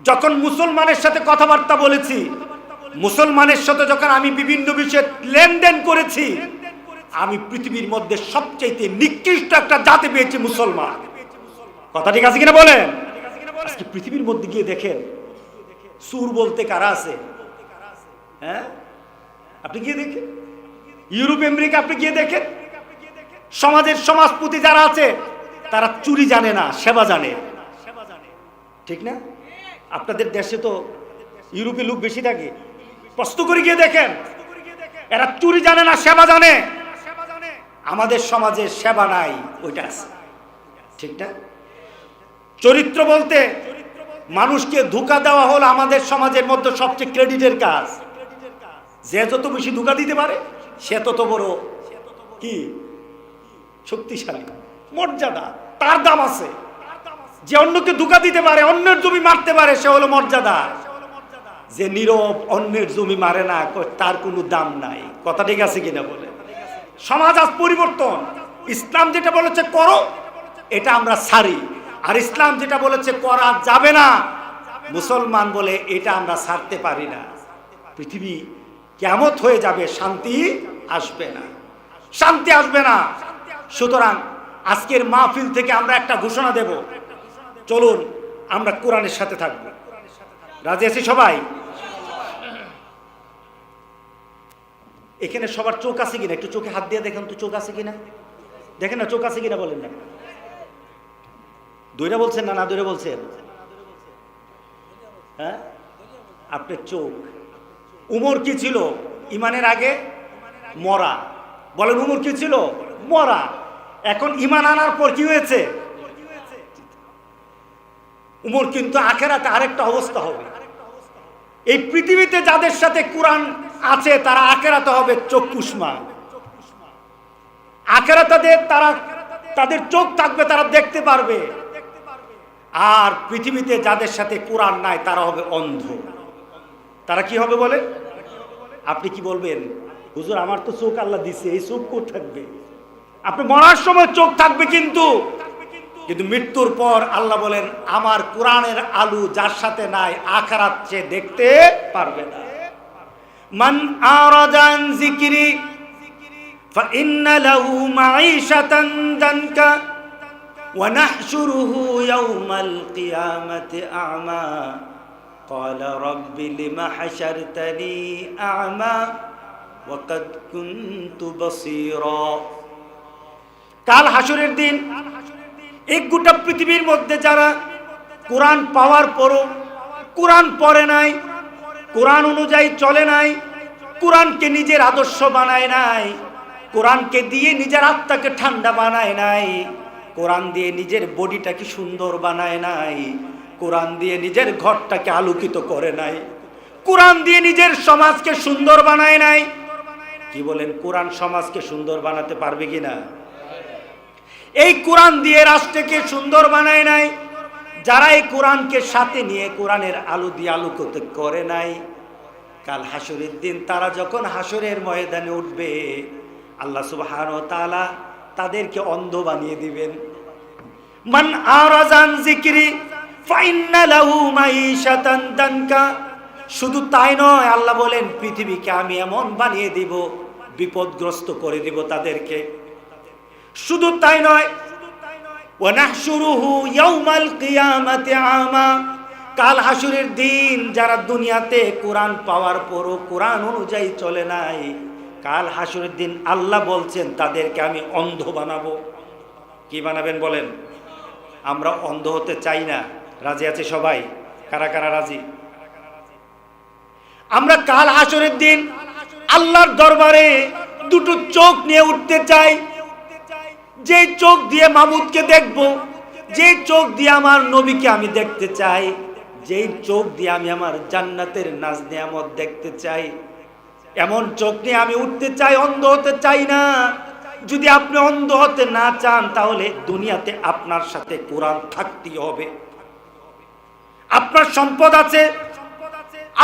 যখন মুসলমানের সাথে কথাবার্তা বলেছি, মুসলমানের সাথে যখন আমি বিভিন্ন বিষয়ে লেনদেন করেছি, আমি পৃথিবীর মধ্যে সবচেয়ে নিকৃষ্ট একটা জাতি পেয়েছি মুসলমান। কথা ঠিক আছে কিনা বলেন? আজকে পৃথিবীর মধ্যে গিয়ে দেখেন সুর বলতে কারা আছে? হ্যাঁ, আপনি গিয়ে দেখেন ইউরোপ আমেরিকা, আপনি গিয়ে দেখেন সমাজের সমাজপতি যারা আছে তারা চুরি জানে না, সেবা জানে, ঠিক না? আপনাদের দেশে তো ইউরোপে লোক বেশি থাকে, প্রশ্ন করে গিয়ে দেখেন এরা চুরি জানে না, সেবা জানে। আমাদের সমাজে সেবা নাই, ওইটা আছে, ঠিক না? চরিত্র বলতে মানুষকে ধোঁকা দেওয়া হলো আমাদের সমাজের মধ্যে সবচেয়ে ক্রেডিটের কাজ। যে যত বেশি ধোঁকা দিতে পারে সে তত বড় কি শক্তিশালী, মর্যাদা, তার দাম আছে। যে অন্যকে ধোঁকা দিতে পারে, অন্যের জমি মারতে পারে, সে হলো মর্যাদা। যে নীরব অন্যের জমি মারে না, তার কোনো দাম নাই। কথা ঠিক আছে কিনা বলে? সমাজ আজ পরিবর্তন। ইসলাম যেটা বলেছে করো, এটা আমরা ছাড়ি, আর ইসলাম যেটা বলেছে করা যাবে না, মুসলমান বলে এটা আমরা ছাড়তে পারি না। পৃথিবী কিয়ামত হয়ে যাবে, শান্তি আসবে না, শান্তি আসবে না। সুতরাং আজকের মাহফিল থেকে আমরা একটা ঘোষণা দেব, চলুন আমরা কোরআনের সাথে থাকব। রাজি আছি সবাই? এখানে সবার চোখ আছে কিনা? একটু চোখে হাত দিয়ে দেখেন তো, চোখ আছে কিনা দেখেন না, চোখ আছে কিনা বলেন না। দুইটা বলছেন না, না দুইটা বলছেন? হ্যাঁ, আপনার চোখ। উমর কি ছিল ইমানের আগে? মরা। বলেন উমর কি ছিল? মরা। এখন ইমান আনার পর কি হয়েছে? উমর কিন্তু আখেরাতে আরেকটা অবস্থা হবে। এই পৃথিবীতে যাদের সাথে কোরআন আছে তারা আখেরাতে হবে চক্ষুষ্মান। আখেরাতে তারা, তাদের চোখ থাকবে, তারা দেখতে পারবে। আর পৃথিবীতে যাদের সাথে কোরআন নাই তারা হবে অন্ধ। তারা কি হবে বলে? আপনি কি বলবেন? হুজুর আমার তো চোখ আল্লাহ দিছে, এই চোখ কোথায় থাকবে? আপনি মরার সময় চোখ থাকবে, কিন্তু মৃত্যুর পর আল্লাহ বলেন আমার কোরআনের আলো যার সাথে নাই আখিরাত সে দেখতে পারবে না। মান আরাদা আন যিকরি ফাইন্না লাহু মাঈশাতান দানকা ওয়া নাহশুরুহু ইয়াওমাল কিয়ামাতি আ'মা ক্বালা রাব্বি লিমা হাশারতানি আ'মা ওয়া কাদ কুনতু বাসীরা। কাল হাসরের দিন এক গোটা পৃথিবীর মধ্যে যারা কোরআন পাওয়ার পরও কোরআন পড়ে নাই, কোরআন অনুযায়ী চলে নাই, কোরআনকে নিজের আদর্শ বানায় নাই, কোরআনকে দিয়ে নিজের আত্মাকে ঠান্ডা বানায় নাই, কোরআন দিয়ে নিজের বডিটাকে সুন্দর বানায় নাই, কোরআন দিয়ে নিজের ঘরটাকে আলোকিত করে নাই, কোরআন দিয়ে নিজের সমাজকে সুন্দর বানায় নাই। কি বলেন, কোরআন সমাজকে সুন্দর বানাতে পারবে কিনা? এই কোরআন দিয়ে রাষ্ট্রকে সুন্দর বানায় নাই। যারা এই কোরআনকে সাথে নিয়ে কোরআনের আলো দিয়ে আলোকিত করে নাই, কাল হাসরের দিন তারা যখন হাসরের ময়দানে উঠবে আল্লাহ সুবহানাহু ওয়া তাআলা তাদেরকে অন্ধ বানিয়ে দিবেন। মান আরাযা আন যিকরি ফাইন্না লাহু মাঈশাতান দানকা। শুধু তাই নয়, আল্লাহ বলেন পৃথিবীকে আমি এমন বানিয়ে দিব, বিপদগ্রস্ত করে দিব তাদেরকে। শুধু তাই নয়, ওয়া নাহশুরুহু ইয়াওমাল কিয়ামাতি আ'মা। কাল হাসরের দিন যারা দুনিয়াতে কোরআন পাওয়ার পরও কোরআন অনুযায়ী চলে নাই, কাল হাসরের দিন আল্লাহ বলছেন তাদেরকে আমি অন্ধ বানাবো। কি বানাবেন বলেন? আমরা অন্ধ হতে চাই না। রাজি আছে সবাই? কারা কারা রাজি? আমরা কাল হাসরের দিন আল্লাহর দরবারে দুটো চোখ নিয়ে উঠতে চাই। যে চোখ দিয়ে মাবুদকে দেখব, যে চোখ দিয়ে আমার নবীকে আমি দেখতে চাই, যেই চোখ দিয়ে আমি আমার জান্নাতের নাজ নিয়ামত দেখতে চাই, এমন চোখ নিয়ে আমি উঠতে চাই, অন্ধ হতে চাই না। যদি আপনি অন্ধ হতে না চান তাহলে দুনিয়াতে আপনার সাথে কোরআন থাকতেই হবে। আপনার সম্পদ আছে,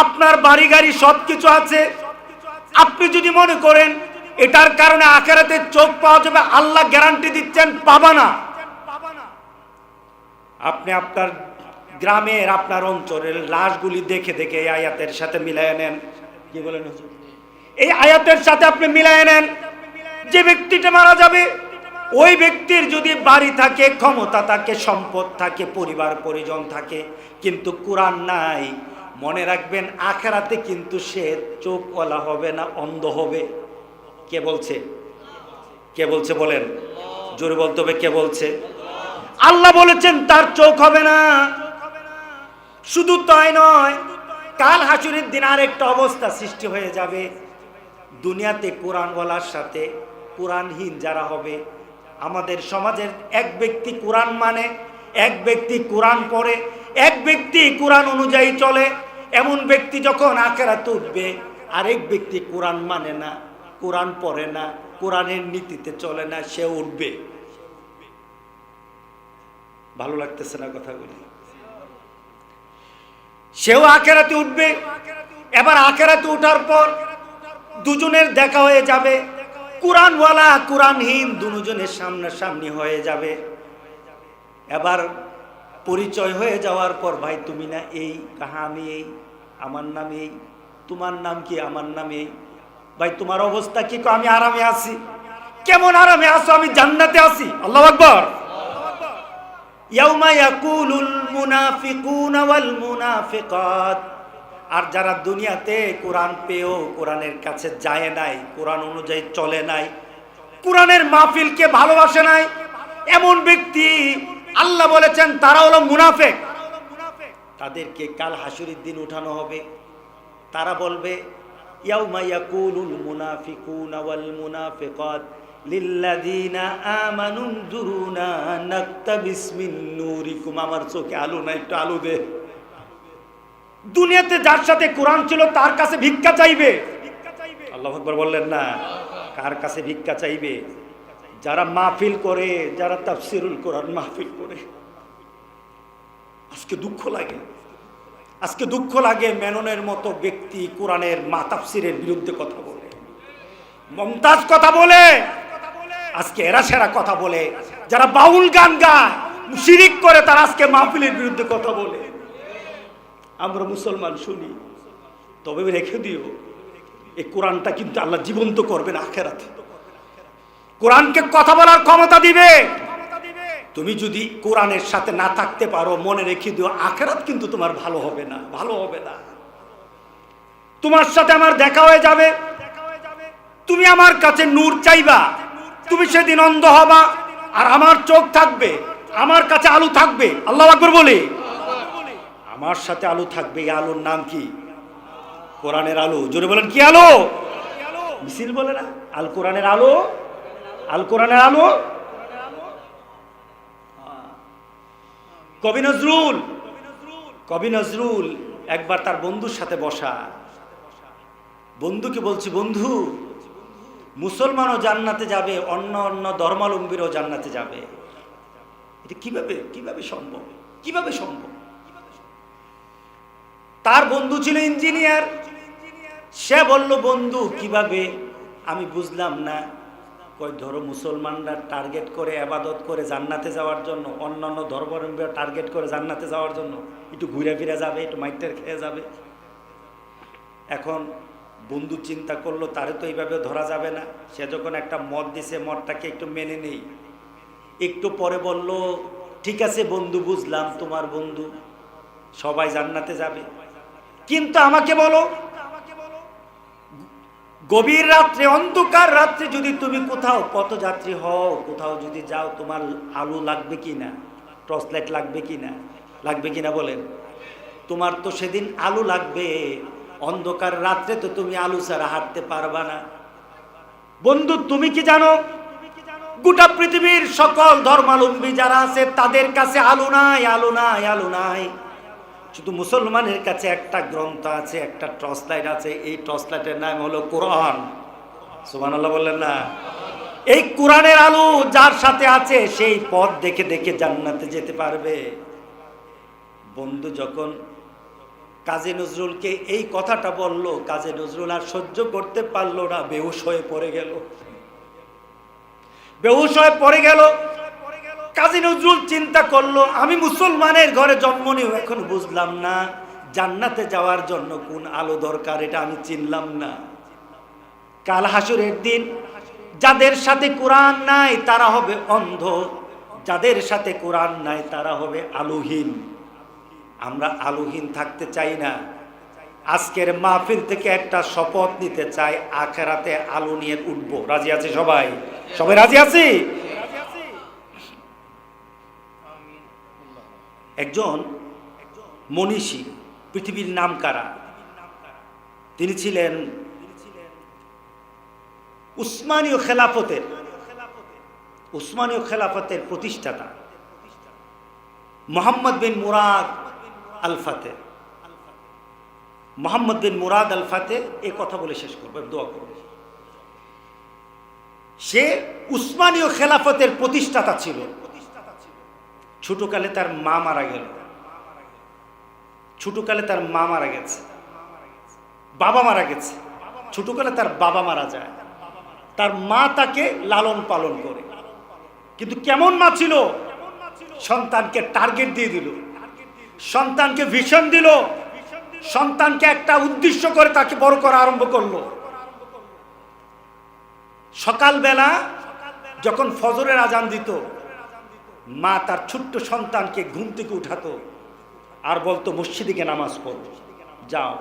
আপনার বাড়ি গাড়ি সবকিছু আছে, আপনি যদি মনে করেন এটার কারণে আখিরাতে চোখ পাওয়া যাবে, আল্লাহ গ্যারান্টি দিচ্ছেন পাবা না। আপনি আপনার গ্রামের, আপনার অঞ্চলের লাশগুলি দেখে দেখে এই আয়াতের সাথে মিলায় নেন। কি বলেন হুজুর? এই আয়াতের সাথে আপনি মিলায় নেন। যে ব্যক্তিটা মারা যাবে, ওই ব্যক্তির যদি বাড়ি থাকে, ক্ষমতা থাকে, সম্পদ থাকে, পরিবার পরিজন থাকে, কিন্তু কোরআন নাই, মনে রাখবেন আখিরাতে কিন্তু সে চোখওয়ালা হবে না, অন্ধ হবে। কে বলছে? কে বলছে বলেন? জোরে বলতে হবে, কে বলছে? আল্লাহ বলেছেন তার চোখ হবে না। শুধু তাই নয়, কাল হাসুরের দিন আরেকটা অবস্থা সৃষ্টি হয়ে যাবে। দুনিয়াতে কোরআনওয়ালার সাথে কোরআনহীন যারা হবে, আমাদের সমাজের এক ব্যক্তি কোরআন মানে, এক ব্যক্তি কোরআন পড়ে, এক ব্যক্তি কোরআন অনুযায়ী চলে, এমন ব্যক্তি যখন আখিরাতে উঠবে, আরেক ব্যক্তি কোরআন মানে না, কোরআন পড়ে না, কোরআনের নীতিতে চলে না, সে উঠবে। ভালো লাগতেছে না কথাগুলি? সেও আখিরাতে উঠবে। এবার আখিরাতে উঠার পর দুজনের দেখা হয়ে যাবে, কোরআনওয়ালা কোরআনহীন দুজনের সামনাসামনি হয়ে যাবে। এবার পরিচয় হয়ে যাওয়ার পর, ভাই তুমি না এই, কাহা আমি এই, আমার নাম এই, তোমার নাম কি, আমার নাম এই, ভাই তোমার অবস্থা কি? আমি আরামে আছি। কেমন আরামে আছো? আমি জান্নাতে আছি। আল্লাহু আকবার। ইয়াউমা ইয়াকুলুল মুনাফিকুনা ওয়াল মুনাফিকাত। আর যারা দুনিয়াতে কোরআন পেয়েও কোরআনের কাছে যায় নাই, কোরআন অনুযায়ী চলে নাই, কোরআনের মাহফিলকে ভালোবাসে নাই, এমন ব্যক্তি আল্লাহ বলেছেন তারা হলো মুনাফিক। তাদেরকে কাল হাসুরের দিন উঠানো হবে। তারা বলবে ইয়াউমা ইয়াকুলুল মুনাফিকুনা ওয়াল মুনাফিকাত লিল্লাযিনা আমানু যুরুনা নাকতাবিস মিন নূরিকুম। আমার চোখে আলো নাই, একটু আলো দে। দুনিয়াতে যার সাথে কোরআন ছিল তার কাছে ভিক্ষা চাইবে। আল্লাহু আকবার বললেন না? কার কাছে ভিক্ষা চাইবে? যারা মাহফিল করে, যারা তাফসিরুল কোরআন মাহফিল করে। আজকে দুঃখ লাগে, আজকে দুঃখ লাগে মেননের মতো ব্যক্তি কোরআনের তাফসিরের বিরুদ্ধে কথা বলে, মমতাজ কথা বলে, আজকে এরা সেরা কথা বলে, যারা বাউল গান গায়, শিরিক করে, তারা আজকে মাহফিলের বিরুদ্ধে কথা বলে। আমরা মুসলমান শুনি, তবে রেখে দিও এই কোরআনটা কিন্তু আল্লাহ জীবন্ত করবেন আখিরাতে। কোরআনকে কথা বলার ক্ষমতা দিবে। তুমি যদি কোরআনের সাথে না থাকতে পারো, মনে রেখে দিও আখিরাত কিন্তু তোমার ভালো হবে না, ভালো হবে না। তোমার সাথে আমার দেখা হয়ে যাবে, তুমি আমার কাছে নূর চাইবা, তুমি সেদিন অন্ধ হবা, আর আমার চোখ থাকবে, আমার কাছে আলো থাকবে। আল্লাহু আকবার বলি। আমার সাথে আলো থাকবে। এই আলোর নাম কি? কোরআনের আলো। জোরে বলেন, কি আলো? মিছিল বলে না, আল কোরআনের আলো, আল কোরআনের আলো। কবি নজরুল একবার তার বন্ধুর সাথে বসা, বন্ধুকে বলছি, বন্ধু মুসলমানও জান্নাতে যাবে, অন্য অন্য ধর্মাবলম্বীরাও জান্নাতে যাবে, এটা কিভাবে সম্ভব? কিভাবে সম্ভব? তার বন্ধু ছিল ইঞ্জিনিয়ার। সে বলল, বন্ধু কিভাবে? আমি বুঝলাম না। কই, ধরো মুসলমানরা টার্গেট করে ইবাদত করে জান্নাতে যাওয়ার জন্য, অন্যান্য ধর্মাবলম্বীরা টার্গেট করে জান্নাতে যাওয়ার জন্য একটু ঘুরে ফিরে যাবে, একটু মাইটার খেয়ে যাবে। এখন বন্ধু চিন্তা করলো তারে তো এইভাবে ধরা যাবে না। সে যখন একটা মত দিছে, মতটাকে একটু মেনে নেই। একটু পরে বলল, ঠিক আছে বন্ধু, বুঝলাম তোমার বন্ধু, সবাই জান্নাতে যাবে, কিন্তু আমাকে বলো, গভীর রাত্রে, অন্ধকার রাত্রে যদি তুমি কোথাও পথযাত্রী হও, কোথাও যদি যাও, তোমার আলো লাগবে কিনা? টর্চ লাইট লাগবে কিনা? লাগবে কিনা বলেন? তোমার তো সেদিন আলো লাগবে। অন্ধকার রাত্রে তো তুমি আলো ছাড়া হাঁটতে পারবা না। বন্ধু তুমি কি জানো, গোটা পৃথিবীর সকল ধর্মাবলম্বী যারা আছে তাদের কাছে আলো নাই, আলো নাই, আলো নাই। শুধু মুসলমানের কাছে একটা গ্রন্থ আছে, একটা টর্চ লাইট আছে। এই টর্চ লাইটের নাম হলো কোরআন। সুবহানাল্লাহ বললেন না? এই কোরআনের আলো যার সাথে আছে, সেই পথ দেখে দেখে জান্নাতে যেতে পারবে। বন্ধু যখন কাজী নজরুলকে এই কথাটা বলল, কাজী নজরুল আর সহ্য করতে পারলো না, বেহুশ হয়ে পড়ে গেল। বেহুশ হয়ে পড়ে গেল। কাজী নজরুল চিন্তা করলো, আমি মুসলমানের ঘরে জন্ম নিয়ে এখন বুঝলাম না জান্নাতে যাওয়ার জন্য কোন আলো দরকার, এটা আমি চিনলাম না। কাল হাসরের দিন যাদের সাথে কোরআন নাই তারা হবে অন্ধ, যাদের সাথে কোরআন নাই তারা হবে আলোহীন। আমরা আলোহীন থাকতে চাই না। আজকের মাহফিল থেকে একটা শপথ নিতে চাই, আখেরাতে আলো নিয়ে উঠবো। রাজি আছি সবাই? সবাই রাজি আছি? একজন মনীষী, পৃথিবীর নামকারা, তিনি ছিলেন উসমানীয় খেলাফতের প্রতিষ্ঠাতা মোহাম্মদ বিন মুরাদ আল ফাতেহ। মোহাম্মদ বিন মুরাদ আল ফাতেহ এই কথা বলে শেষ করবো, দোয়া করব। সে উসমানীয় খেলাফতের প্রতিষ্ঠাতা ছিল। ছোটকালে তার মা মারা গেল, ছোটকালে তার মা মারা গেছে, বাবা মারা গেছে। ছোটকালে তার বাবা মারা যায়, তার মা তাকে লালন পালন করে। কিন্তু কেমন মা ছিল? সন্তানকে টার্গেট দিয়ে দিল, সন্তানকে ভিশন দিল, সন্তানকে একটা উদ্দেশ্য করে তাকে বড় করা আরম্ভ করলো। সকালবেলা যখন ফজরের আজান দিত, মা তার ছোট্ট সন্তানকে ঘুম থেকে উঠাতো আর বলতো, মসজিদে গিয়ে নামাজ পড়ো, যাও।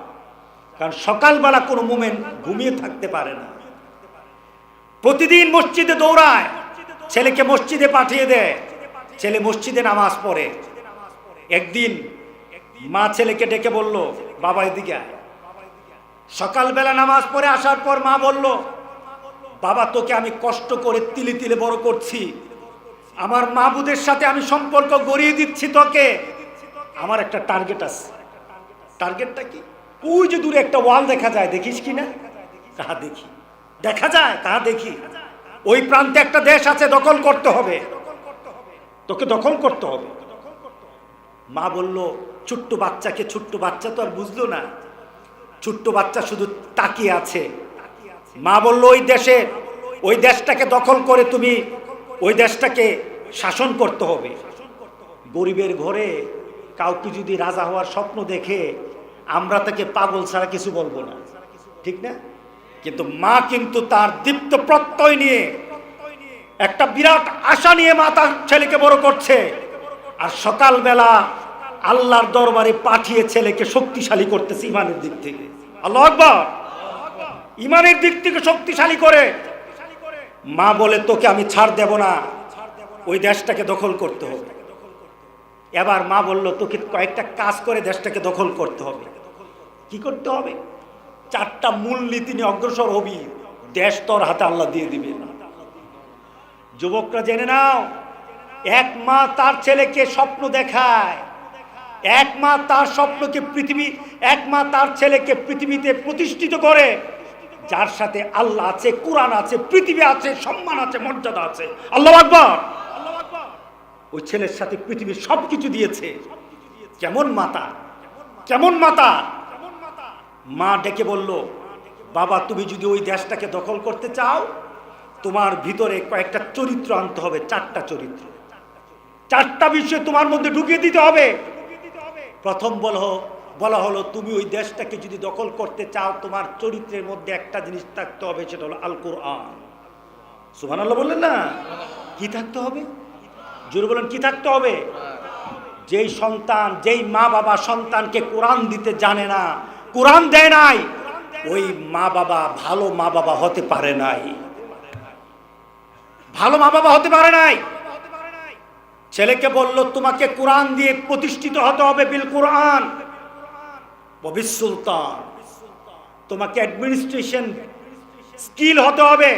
কারণ সকালবেলা কোনো মোমেন্ট ঘুমিয়ে থাকতে পারে না। প্রতিদিন মসজিদে দৌড়ায়, ছেলেকে মসজিদে পাঠিয়ে দেয়, ছেলে মসজিদে নামাজ পড়ে। একদিন মা ছেলেকে ডেকে বলল, বাবা এদিকে আয়। সকালবেলা নামাজ পড়ে আসার পর মা বলল, বাবা তোকে আমি কষ্ট করে তিলে তিলে বড় করছি, আমার মাবুদের সাথে আমি সম্পর্ক গড়িয়ে দিচ্ছি তোকে, আমার একটা টার্গেট আছে। টার্গেটটা কি? ওই যে দূরে একটা ওয়াল দেখা যায়, দেখিস কি না? কাহা দেখি, দেখা যায়, কাহা দেখি। ওই প্রান্তে একটা দেশ আছে, দখল করতে হবে, তোকে দখল করতে হবে। মা বলল, ছোট্ট বাচ্চাকে, ছোট্ট বাচ্চা তো আর বুঝলো না, ছোট্ট বাচ্চা শুধু তাকিয়ে আছে। মা বলল, ওই দেশটাকে দখল করে তুমি ওই দেশটাকে শাসন করতে হবে। গরিবের ঘরে কাউকে যদি রাজা হওয়ার স্বপ্ন দেখে, আমরা তাকে পাগল ছাড়া কিছু বলবো না, ঠিক না? কিন্তু মা কিন্তু তার দীপ্ত প্রত্যয় নিয়ে, একটা বিরাট আশা নিয়ে মা তার ছেলেকে বড় করছে। আর সকালবেলা আল্লাহর দরবারে পাঠিয়ে ছেলেকে শক্তিশালী করতেছে ইমানের দিক থেকে। আল্লাহু আকবার! ইমানের দিক থেকে শক্তিশালী করে। মা বলে, তোকে আমি ছাড় দেব না, ওই দেশটাকে দখল করতে হবে। এবার মা বলল, তোকে কয়েকটা কাজ করে দেশটাকে দখল করতে হবে। কি করতে হবে? 4টা মূল নীতি নিয়ে অগ্রসর হবি, দেশ তোর হাতে আল্লাহ দিয়ে দিবে। যুবকরা জেনে নাও, এক মা তার ছেলেকে স্বপ্ন দেখায়, এক মা তার স্বপ্নকে এক মা তার ছেলেকে পৃথিবীতে প্রতিষ্ঠিত করে, যার সাথে আল্লাহ আছে, কোরআন আছে, পৃথিবী আছে, সম্মান আছে, মর্যাদা আছে। আল্লাহু আকবার! ওই ছেলের সাথে পৃথিবীর সবকিছু দিয়েছে। কেমন মাতা, কেমন মাতা! মা ডেকে বলল, বাবা তুমি যদি ওই দেশটাকে দখল করতে চাও, তোমার ভিতরে কয়েকটা চরিত্র আনতে হবে, 4টা চরিত্র, 4টা বিষয় তোমার মধ্যে ঢুকিয়ে দিতে হবে। প্রথম বলা হলো, তুমি ওই দেশটাকে যদি দখল করতে চাও, তোমার চরিত্রের মধ্যে একটা জিনিস থাকতে হবে, সেটা হলো আল কোরআন। সুবহানাল্লাহ বললেন না? কি থাকতে হবে? জোরে বলেন, কি থাকতে হবে? যেই মা বাবা সন্তানকে কোরআন দিতে জানে না, কোরআন দেয় নাই, ওই মা বাবা ভালো মা বাবা হতে পারে নাই, ভালো মা বাবা হতে পারে নাই। ছেলেকে বলল, তোমাকে কোরআন দিয়ে প্রতিষ্ঠিত হতে হবে, বিল কোরআন ওয়া বিস সুলতান। তোমাকে অ্যাডমিনিস্ট্রেশন স্কিল হতে হবে,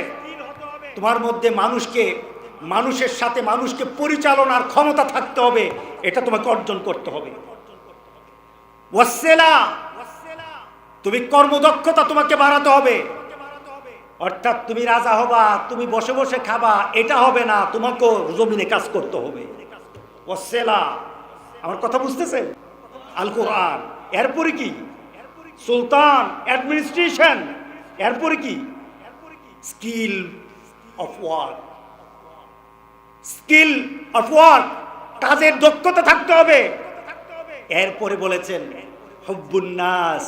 তোমার মধ্যে মানুষের সাথে মানুষকে পরিচালনার ক্ষমতা থাকতে হবে, এটা তোমাকে অর্জন করতে হবে। ওয়াসসালা, তুমি কর্মদক্ষতা তোমাকে বাড়াতে হবে। অর্থাৎ তুমি রাজা হবা, তুমি বসে বসে খাবা, এটা হবে না, তোমাকে জমিনে কাজ করতে হবে। ওয়াসসালা, আমার কথা বুঝতেছেন? আল কোরআন, এরপরে কি সুলতান, অ্যাডমিনিস্ট্রেশন, এরপরে কি skill of work, skill of work, কাজের দক্ষতা থাকতে হবে। এরপরে বলেছেন হুব্বুন নাস,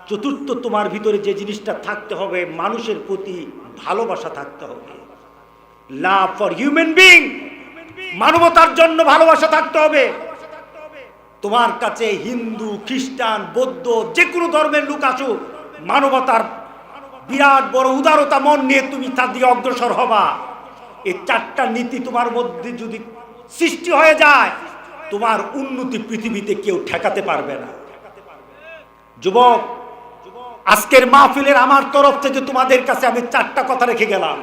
চতুর্থ তোমার ভিতরে যে জিনিসটা থাকতে হবে, মানুষের প্রতি ভালোবাসা থাকতে হবে। লাভ ফর হিউম্যান বিং, মানবতার জন্য ভালোবাসা থাকতে হবে। তোমার কাছে হিন্দু, খ্রিস্টান, বৌদ্ধ, যে কোনো ধর্মের লোক আসুক, মানবতার বিরাট বড় উদারতা মন নিয়ে তুমি তার দিকে অগ্রসর হবা। এই চারটা নীতি তোমার মধ্যে যদি সৃষ্টি হয়ে যায়, তোমার উন্নতি পৃথিবীতে কেউ ঠেকাতে পারবে না। যুবক, আজকের মাহফিলের আমার তরফ থেকে তোমাদের কাছে আমি চারটা কথা রেখে গেলাম।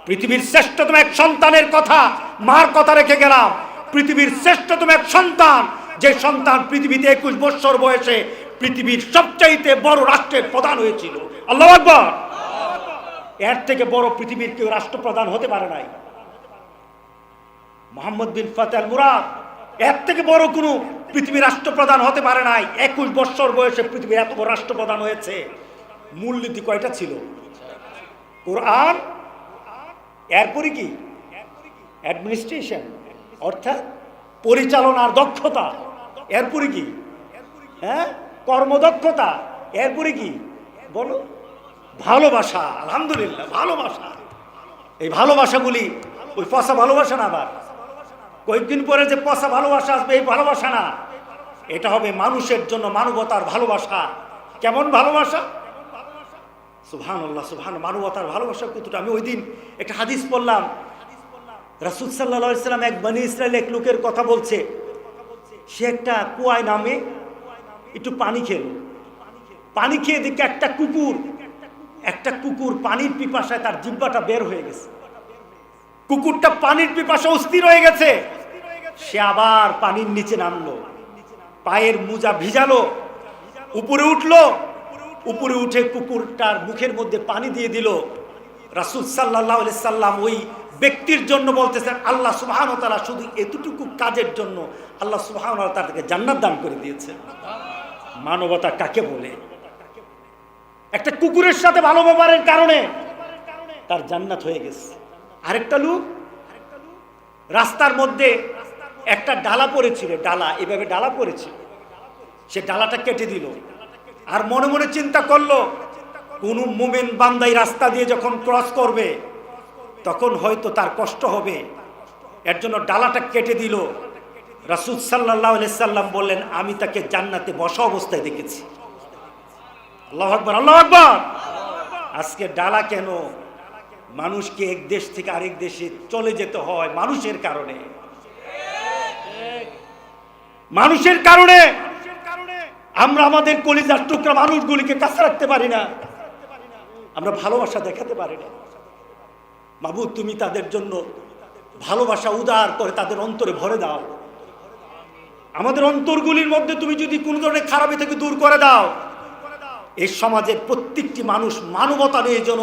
পৃথিবীর শ্রেষ্ঠতম এক সন্তানের কথা, মার কথা রেখে গেলাম। পৃথিবীর শ্রেষ্ঠতম এক সন্তান, যে সন্তান পৃথিবীতে 21 বছর বয়সে পৃথিবীর সবচাইতে বড় রাষ্ট্রের প্রধান হয়েছিল। আল্লাহু আকবার। এর থেকে বড় পৃথিবীর কেউ রাষ্ট্রপ্রধান হতে পারে নাই। মোহাম্মদ বিন ফাতে আল মুরাদ এর থেকে বড় কোনো পৃথিবীর রাষ্ট্রপ্রধান হতে পারে নাই। 21 বছর বয়সে পৃথিবীর এত বড় রাষ্ট্রপ্রধান হয়েছে। মূলনীতি কয়টা ছিল? কোরআন, এরপরে কি অ্যাডমিনিস্ট্রেশন, অর্থাৎ পরিচালনার দক্ষতা, এরপরে কি কর্মদক্ষতা, এরপরে কি বলো ভালোবাসা। আলহামদুলিল্লাহ, ভালোবাসা। এই ভালোবাসাগুলি ওই পচা ভালোবাসা না, আবার কয়েকদিন পরে যে পচা ভালোবাসা আসবে এই ভালোবাসা না, এটা হবে মানুষের জন্য মানবতার ভালোবাসা। কেমন ভালোবাসা? সুবহানাল্লাহ, সুবহান, মানবতার ভালোবাসা কতটা। আমি ওই দিন একটা হাদিস পড়লাম, রাসূল সাল্লাল্লাহু আলাইহি সাল্লাম এক বনী ইসরাইল এক লোকের কথা বলছে। সে একটা কুয়ায় নামে একটু পানি খেল, পানি খেয়ে দেখে একটা কুকুর পানির পিপাসায় তার জিহ্বাটা বের হয়ে গেছে। কুকুরটা পানির পিপাসা অস্থির হয়ে গেছে। সে আবার পানির নিচে নামলো, পায়ের মোজা ভিজালো, উপরে উঠলো, উপরে উঠে কুকুরটার মুখের মধ্যে পানি দিয়ে দিল। রাসূল সাল্লাল্লাহু আলাইহি সাল্লাম ওই ব্যক্তির জন্য বলতেছেন, আল্লাহ সুবহানাহু ওয়া তাআলা শুধু এতটুকু কাজের জন্য আল্লাহ সুবহানাহু ওয়া তাআলা তাকে জান্নাত দান করে দিয়েছেন। মানবতা কাকে বলে? একটা কুকুরের সাথে ভালো ব্যবহারের কারণে তার জান্নাত হয়ে গেছে। আরেকটা লোক রাস্তার মধ্যে একটা ডালা পড়েছিল, ডালা এভাবে ডালা পড়েছিল, সে ডালাটা কেটে দিল। আর মনে মনে চিন্তা করলো, কোন মুমিন বান্দাই রাস্তা দিয়ে যখন ক্রস করবে তখন হয়তো তার কষ্ট হবে, এর জন্য ডালাটা কেটে দিল। রাসূল সাল্লাল্লাহু আলাইহি সাল্লাম বললেন, আমি তাকে জান্নাতে বসা অবস্থায় দেখেছি। আল্লাহু আকবার, আল্লাহু আকবার। আজকে ডালা কেন? মানুষকে এক দেশ থেকে আরেক দেশে চলে যেতে হয় মানুষের কারণে। মানুষের কারণে আমরা আমাদের কলিজার টুকরা মানুষগুলিকে কাছে রাখতে পারি না, আমরা ভালোবাসা দেখাতে পারি না। মাবুদ, তুমি তাদের জন্য ভালোবাসা উদার করে তাদের অন্তরে ভরে দাও। আমাদের অন্তরগুলির মধ্যে তুমি যদি কোনো ধরনের খারাপি থেকে দূর করে দাও, এই সমাজের প্রত্যেকটি মানুষ মানবতা নিয়ে যেন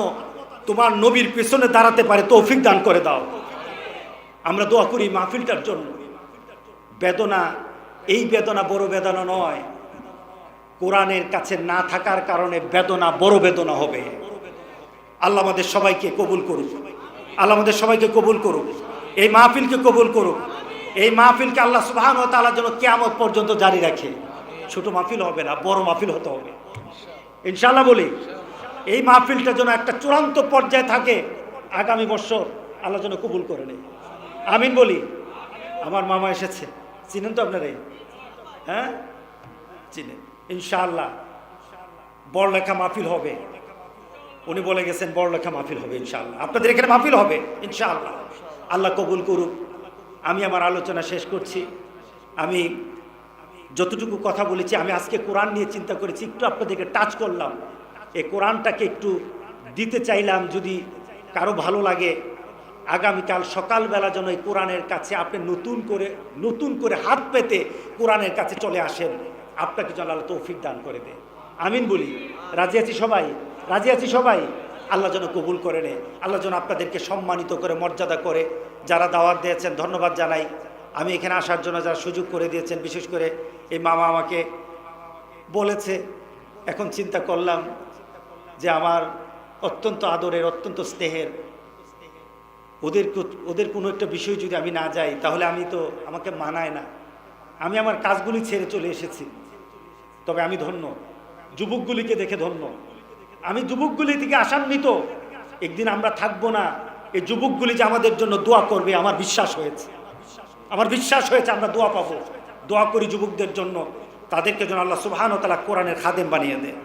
তোমার নবীর পেছনে দাঁড়াতে পারে তৌফিক দান করে দাও। আমরা দোয়া করি মাহফিলটার জন্য। বেদনা, এই বেদনা বড় বেদনা নয়, কোরআনের কাছে না থাকার কারণে বেদনা বড় বেদনা হবে। আল্লাহ আমাদের সবাইকে কবুল করুক, আল্লাহ আমাদের সবাইকে কবুল করুক, এই মাহফিলকে কবুল করুক। এই মাহফিলকে আল্লাহ সুবহানাহু ওয়া তাআলা যেন কিয়ামত পর্যন্ত জারি রাখে। ছোট মাহফিল হবে না, বড় মাহফিল হতে হবে ইনশাআল্লাহ। বলি এই মাহফিলটা যেন একটা চূড়ান্ত পর্যায়ে থাকে, আগামী বছর আল্লাহ যেন কবুল করে নেয়। আমিন বলি। আমার মামা এসেছে, চিনেন তো আপনারা? হ্যাঁ, চিনেন। ইনশাআল্লাহ বড়লেখা মাহফিল হবে, উনি বলে গেছেন বড়লেখা মাহফিল হবে ইনশাআল্লাহ। আপনাদের এখানে মাহফিল হবে ইনশাআল্লাহ। আল্লাহ কবুল করুক। আমি আমার আলোচনা শেষ করছি। আমি যতটুকু কথা বলেছি, আমি আজকে কোরআন নিয়ে চিন্তা করেছি, একটু আপনাদেরকে টাচ করলাম। এই কোরআনটাকে একটু দিতে চাইলাম, যদি কারো ভালো লাগে আগামীকাল সকালবেলা যেন এই কোরআনের কাছে আপনি নতুন করে হাত পেতে কোরআনের কাছে চলে আসেন। আপনাকে যেন আল্লাহ তৌফিক দান করে দেয়। আমিন বলি। রাজি আছি সবাই? রাজি আছি সবাই? আল্লাহ যেন কবুল করে নেয়, আল্লাহ যেন আপনাদেরকে সম্মানিত করে মর্যাদা করে। যারা দাওয়াত দিয়েছেন ধন্যবাদ জানাই। আমি এখানে আসার জন্য যারা সুযোগ করে দিয়েছেন, বিশেষ করে এই মামা আমাকে বলেছে। এখন চিন্তা করলাম যে আমার অত্যন্ত আদরের, অত্যন্ত স্নেহের ওদের কোনো একটা বিষয় যদি আমি না যাই, তাহলে আমাকে মানায় না। আমি আমার কাজগুলি ছেড়ে চলে এসেছি। তবে আমি ধন্য, যুবকগুলিকে দেখে ধন্য। আমি যুবকগুলি থেকে আশান্বিত, একদিন আমরা থাকবো না, এই যুবকগুলি যে আমাদের জন্য দোয়া করবে আমার বিশ্বাস হয়েছে। আমরা দোয়া পাবো। দোয়া করি যুবকদের জন্য, তাদেরকে যেন আল্লাহ সুবহানাহু ওয়া তাআলা কোরআনের খাদেম বানিয়ে দেয়।